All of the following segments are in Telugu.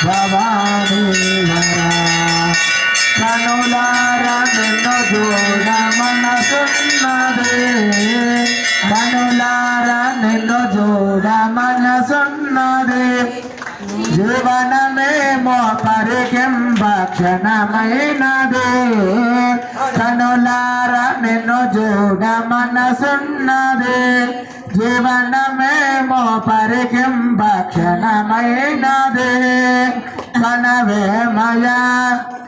భవానీ వరా కనులారా నిన్ను చూడ మనసున్నదే కనులారా నిన్ను చూడ మనసున్నదే జీవనమేమో పరికింబ క్షణమైనదే కనులారా నిన్ను చూడ మనసున్నదే జీవనమేమో పరికింబ క్షణమైనదే కనవేమయ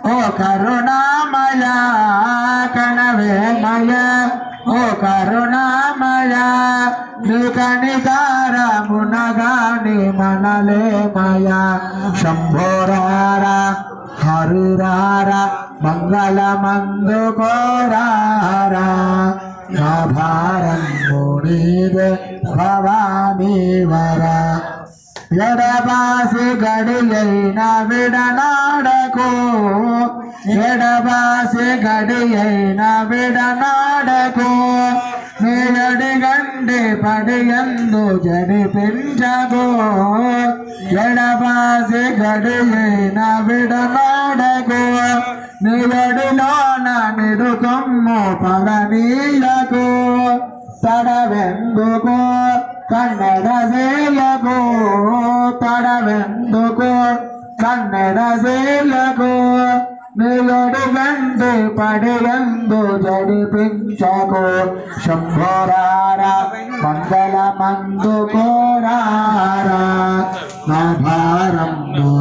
ఓ కరుణామయ కనవేమయ ఓ కరుణామయ నీ కనికారమునగాని మనలేమయ శంభోరారా హరిరారా మంగళమందుకోరారా నా భారం మునిదే భవానీ వరా ఎడబాసి గడియైన విడనాడకు ఎడబాసి గడియైన విడనాడకు నీడడి గండి పడియందు జడిపించకు ఎడబాసి గడియైన విడనాడకు నీడడిలోన నిడుకొమ్ము పడనీయకు తడవెందుకు కన్నడ సేలకు తడవెందుకు కన్నడ సేలకు నీలడు గండి పడియందు జడిపించకు శంభోరారా మంగళమందుకోరారా నా భారం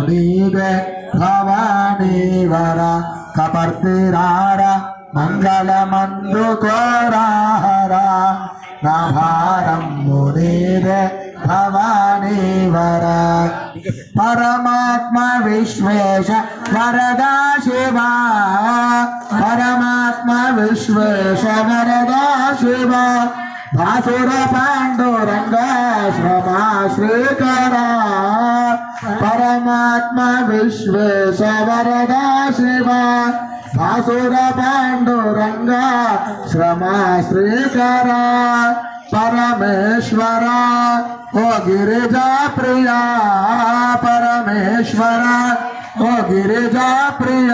నీదే భవానీ వరా కపర్తిరారా మంగళమందుకోరారా నా భారం మునిదే భవానీ వరా పరమాత్మ విశ్వేశ వరదా శివ పరమాత్మ విశ్వేశ వరదా శివ భాసుర పాండురంగ శ్రమా శ్రీకర పరమాత్మ విశ్వేశ వరదా శివ భాసుర పాండురంగ శ్రమా శ్రీకర పరమేశ్వర ఓ గిరిజా ప్రియ పరమేశ్వర ఓ గిరిజా ప్రియ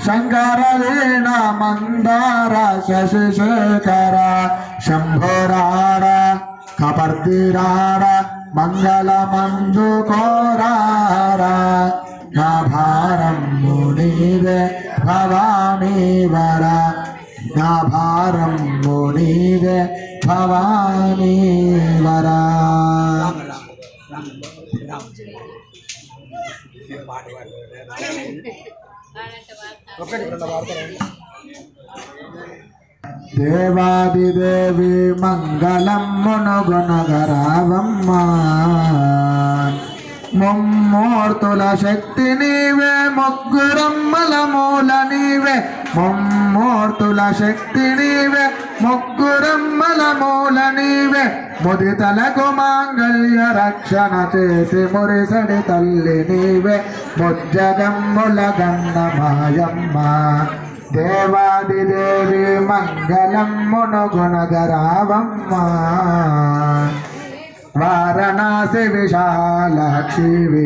శంకర వీణ మందార శశిశేఖర శంభోరార కపర్దిరార మంగళమందుకోరార నా భారం మునిదే భవానీ వరా నా భారం మునిదే భవానీ వరా దేవాదిదేవి మంగళం మునుగునగరావమ్మా ముమ్మూర్తుల శక్తి నీవే ముగ్గురమ్మల మూల నీవే ముమ్మూర్తుల శక్తి నీవే ముగ్గురమ్మల మూల నీవే ముదితలకు మాంగళ్య రక్షణ చేసి మురిసడి తల్లి నీవే ముజ్జగమ్ముల గన్న మాయమ్మ దేవాదిదేవి మంగళం మునుగునగరావమ్మ వారణాసి విశాలాక్షివి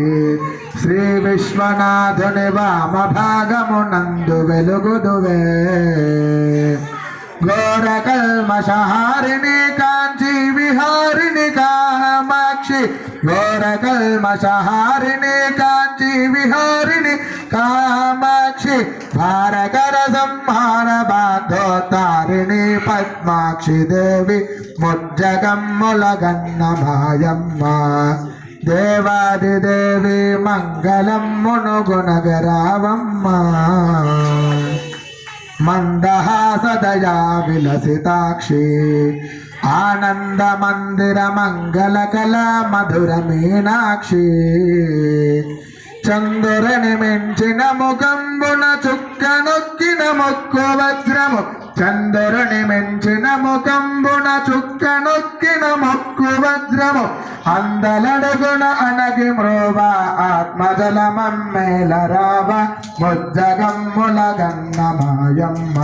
శ్రీ విశ్వనాథుని వామ భాగమునందు వెలుగుదువే ఘోర కల్మషహారిణి కాంచీ విహారిణి కామాక్షి ఘోర కల్మషహారిణి కాంచీ విహారిణి కామాక్షి భారకర సంహార బాధోతారిణి పద్మాక్షి దేవి ముజ్జగమ్ముల గన్న మాయమ్మ దేవాదిదేవి మంగళం మునుగునగరావమ్మ మందహాసదయా విలసితాక్షి ఆనంద మందిర మంగళ కళా మధుర మీనాక్షి చంద్రుని మించిన ముఖంబున చుక్క నొక్కిన మొక్కు వజ్రము చంద్రుని మించిన ముఖంబున చుక్క నొక్కిన మొక్కు వజ్రము అందలడుగున అనగి మ్రోవ ఆత్మజలమమ్మేల రావ ముజ్జగమ్ముల గన్న మాయమ్మ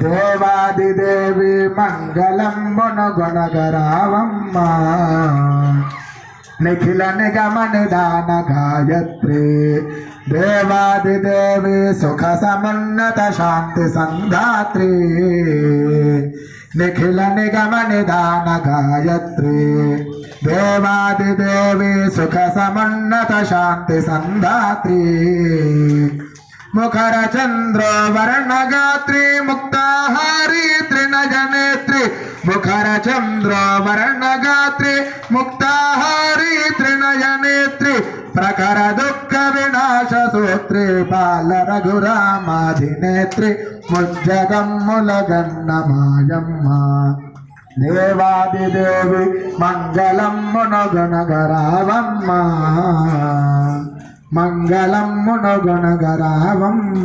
దేవాదిదేవి మంగళం మునుగొనగరావమ్మ నిఖిల నిగమ నిదాన గాయత్రి దేవాదిదేవి సుఖ సమున్నత శాంతి సంధాత్రి నిఖిల నిగమ నిదాన గాయత్రి దేవాదిదేవి సుఖ సమున్నత శాంతి సంధాత్రి ముఖర చంద్ర వర్ణగాత్రి ముక్తాహారి త్రినయనేత్రి ముఖర చంద్ర వర్ణగాత్రి ముక్తాహారి త్రినయనేత్రి ప్రఖర దుఃఖ వినాశ సూత్రి బాల రఘురామాధినేత్రి ముజ్జగమ్ములగన్న మాయమ్మ దేవాదిదేవి మంగళమ్మునగనగరావమ్మ మంగళమ్మునగనగరావమ్మ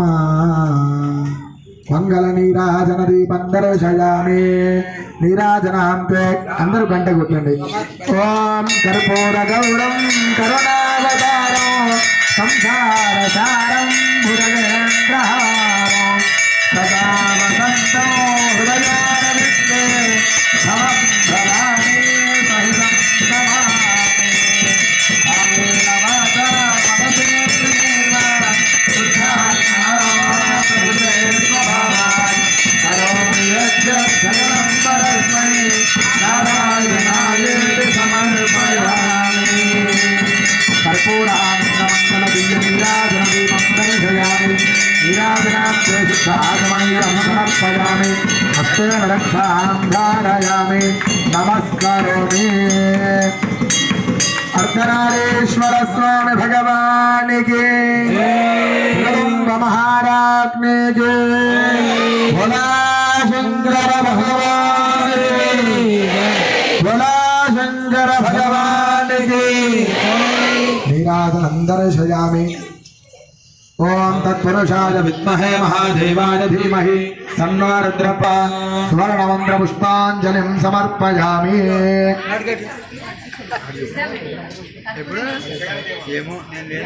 మంగళ నీరాజన దీపందర్శయామి నీరాజనాంతే అందరూ గంట కొట్టండి ఓం కర్పూర గౌరం కరుణావతారం సంసార సారం భుజగేంద్రహారం సదా వసంతం హృదయారవిందే భవం భవాని సహితం నమామి కాయేన వాచా మనసేంద్రియైవ కరోమి యజ్ఞం సకలం పరస్మై నారాయణాయేతి సమర్పయామి కర్పూరాంగమంగళ దివ్య నీరాజన దీపం దర్శయామి నీరాజనాంతే శుద్ధాగమనీయం సమర్పయామి హస్తేన రక్షాం ధారయామి నమస్కరోమి अर्धनारीश्वर स्वामी भगवान के महाराज्ञे के भोला शंकर भगवान भोला शंकर भगवान के नीराजनं दर्शयामि ओम तत्पुरुषाय विद्महे महादेवाय धीमहि तन्नो रुद्रः सुवर्णमन्त्र पुष्पाञ्जलिं समर्पयामि ఎప్పుడు ఏమో నేను